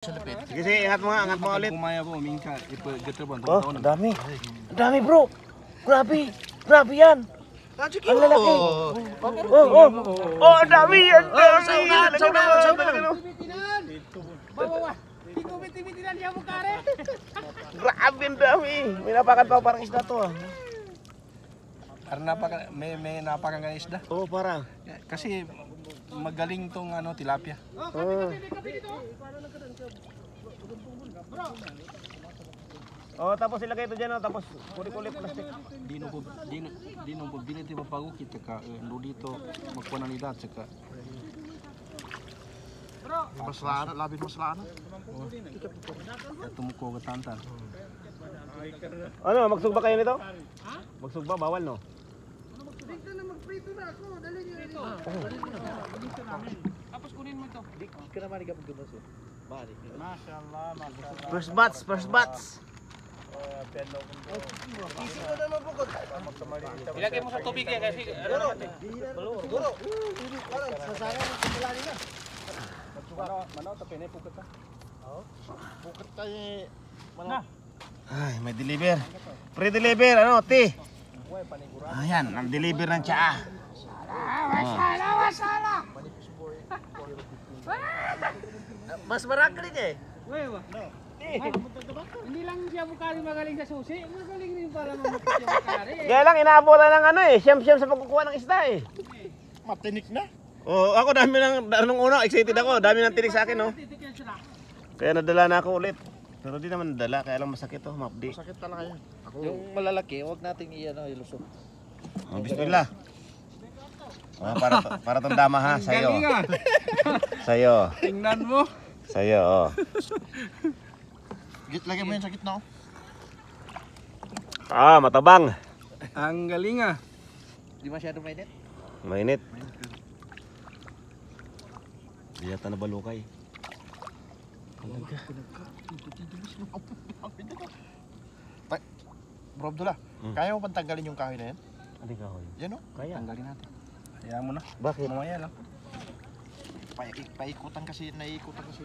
Sige, sige, ingat mo nga, angat mo ulit. Kumaya po, mingka, ipagkatapon. Oh, ang dami. Ang dami, bro. Grabe. Grabe yan. Ang lalaki. Oh, ang dami. Ang dami. Grabe, ang dami. May napakan pa parang isda to. May napakan ka isda? Oo, parang. Kasi magaling tong tilapia. Oh, tapos ilagay ito dyan, tapos kulit-kulit plastic. Di nung bili ti mapago kita ka dito magpanalidad saka. Maslana, labin maslana. Tumuko ka tantan. Ano, magsugba kayo nito? Magsugba, bawal no? Dito na magprito na ako, dali niyo ito. Tapos kunin mo ito. Di ka naman magdumas eh. Balik. Mashallah, mashallah. First batch, first batch. Isip ko naman bukod. Ilagay mo sa tubig yan kasi ano naman eh. Guro. Parang sasara ng kumulani na. Manaw ta pinay pukat ta. Oo. Bukod tayo Na. Ay, may deliver. Pre-deliver, ano, ti? Ayan, nag-deliver ng tsaa. Mashallah. Mas marami rin eh. Hindi lang siya mukari magaling sa susi, magaling rin para mamukit yung mukari. Kaya lang, inaabutan ng ano eh, siyam-siyam sa pagkukuha ng isda eh. Matinik na. Oh, ako dami nung una, excited ako, dami nang tinig sa akin, no? Titikyan sila. Kaya nadala na ako ulit. Pero di naman nadala, kaya lang masakit to, mapdi. Sakit talaga yan. Yung malalaki, huwag nating ilusok. Oh, bismillah. Oh, para tong dama ha, sa'yo. Sa'yo. Tingnan mo. Sa'yo, oh. Lagyan mo yan sa gitna. Ah, matabang. Ang galing ah. Di masyado mainit. Mainit. Di yata nabalukay. Bro Abdullah, kaya mo bang tanggalin yung kahoy na yan? Ano kahoy? Yan o. Kaya. Tanggalin natin. Hayaan mo na. Bakit? Mamaya lang. Paikutan kasi, naiikutan kasi.